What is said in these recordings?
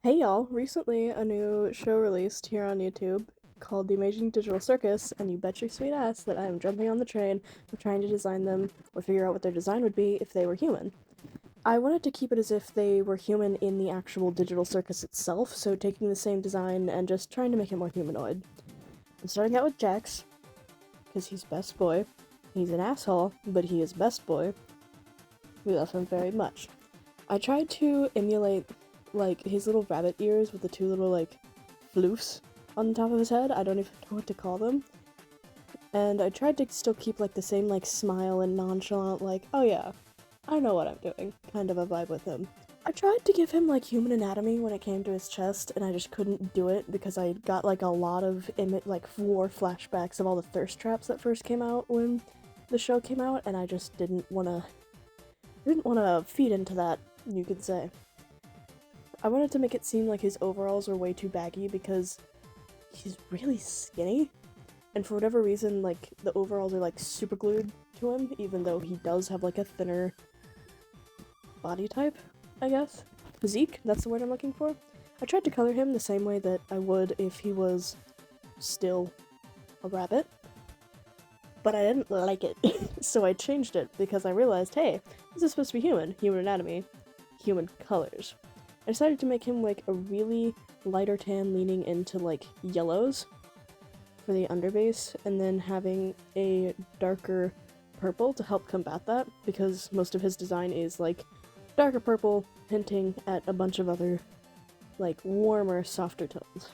Hey y'all, recently a new show released here on YouTube called The Amazing Digital Circus, and you bet your sweet ass that I am jumping on the train of trying to design them or figure out what their design would be if they were human. I wanted to keep it as if they were human in the actual digital circus itself, so taking the same design and just trying to make it more humanoid. I'm starting out with Jax, because he's best boy. He's an asshole, but he is best boy. We love him very much. I tried to emulate like his little rabbit ears with the two little like floofs on the top of his head. I don't even know what to call them. And I tried to still keep like the same like smile and nonchalant like, oh yeah, I know what I'm doing kind of a vibe with him. I tried to give him like human anatomy when it came to his chest, and I just couldn't do it because I got like a lot of like war flashbacks of all the thirst traps that first came out when the show came out, and I just didn't want to feed into that, you could say. I wanted to make it seem like his overalls were way too baggy because he's really skinny, and for whatever reason, like, the overalls are like super glued to him, even though he does have like a thinner body type, I guess. Physique, that's the word I'm looking for. I tried to color him the same way that I would if he was still a rabbit, but I didn't like it, so I changed it because I realized, hey, this is supposed to be human anatomy, human colors. I decided to make him like a really lighter tan leaning into like yellows for the underbase, and then having a darker purple to help combat that, because most of his design is like darker purple hinting at a bunch of other like warmer, softer tones.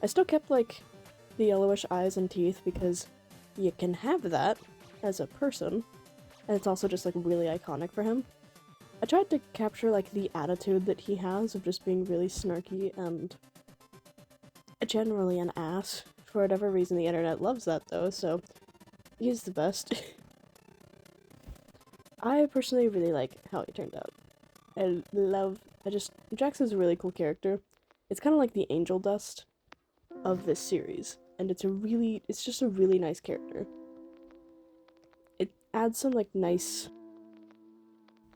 I still kept like the yellowish eyes and teeth because you can have that as a person, and it's also just like really iconic for him. I tried to capture like the attitude that he has of just being really snarky and generally an ass. For whatever reason, the internet loves that though, so he's the best. I personally really like how he turned out. Jax is a really cool character. It's kind of like the angel dust of this series, and it's just a really nice character. It adds some like nice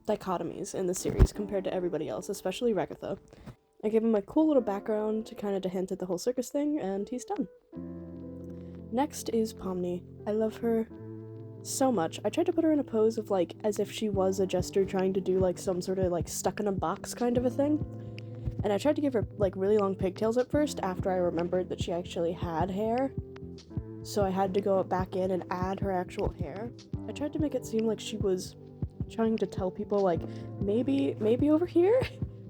dichotomies in the series compared to everybody else, especially Regatha. I gave him a cool little background to kind of to hint at the whole circus thing, and he's done. Next is Pomni. I love her so much. I tried to put her in a pose of like as if she was a jester trying to do like some sort of like stuck in a box kind of a thing. And I tried to give her like really long pigtails at first after I remembered that she actually had hair. So I had to go back in and add her actual hair. I tried to make it seem like she was trying to tell people like maybe over here?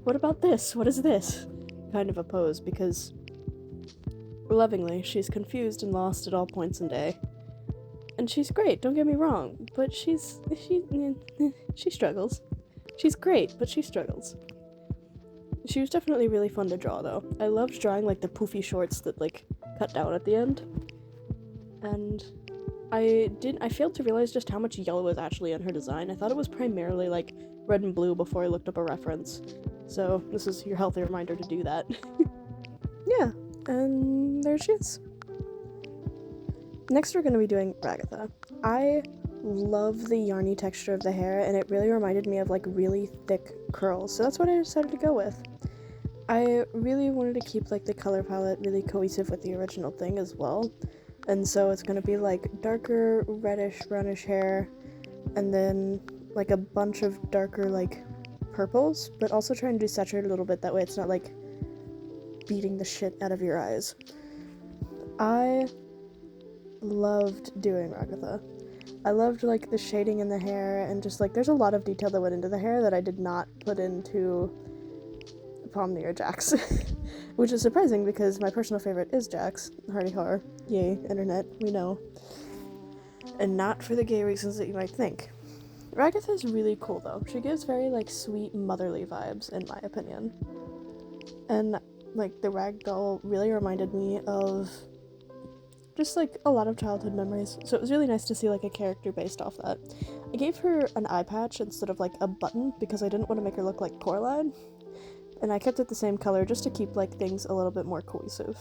What about this? What is this? Kind of a pose, because lovingly, she's confused and lost at all points in day. And she's great, don't get me wrong, but she struggles. She's great, but she struggles. She was definitely really fun to draw though. I loved drawing like the poofy shorts that like cut down at the end. And I failed to realize just how much yellow was actually in her design. I thought it was primarily like red and blue before I looked up a reference. So this is your healthy reminder to do that. Yeah, and there she is. Next we're going to be doing Ragatha. I love the yarny texture of the hair, and it really reminded me of like really thick curls, so that's what I decided to go with. I really wanted to keep like the color palette really cohesive with the original thing as well, and so it's going to be like darker reddish brownish hair, and then like a bunch of darker like purples, but also trying to desaturate a little bit, that way it's not like beating the shit out of your eyes. I loved doing Ragatha. I loved like the shading in the hair, and just like there's a lot of detail that went into the hair that I did not put into Pomni or Jax. Which is surprising because my personal favorite is Jax. Hardy har. Yay, internet, we know. And not for the gay reasons that you might think. Ragatha is really cool though. She gives very like sweet motherly vibes in my opinion. And like the ragdoll really reminded me of just like a lot of childhood memories, so it was really nice to see like a character based off that. I gave her an eye patch instead of like a button because I didn't want to make her look like Coraline, and I kept it the same color just to keep like things a little bit more cohesive.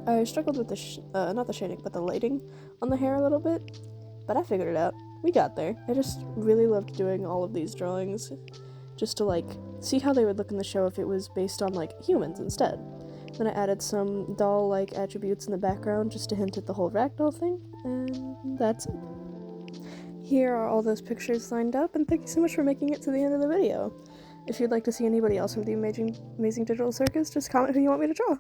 I struggled with not the shading, but the lighting on the hair a little bit, but I figured it out. We got there. I just really loved doing all of these drawings just to like see how they would look in the show if it was based on like humans instead. Then I added some doll-like attributes in the background just to hint at the whole ragdoll thing, and that's it. Here are all those pictures lined up, and thank you so much for making it to the end of the video. If you'd like to see anybody else from the Amazing Digital Circus, just comment who you want me to draw.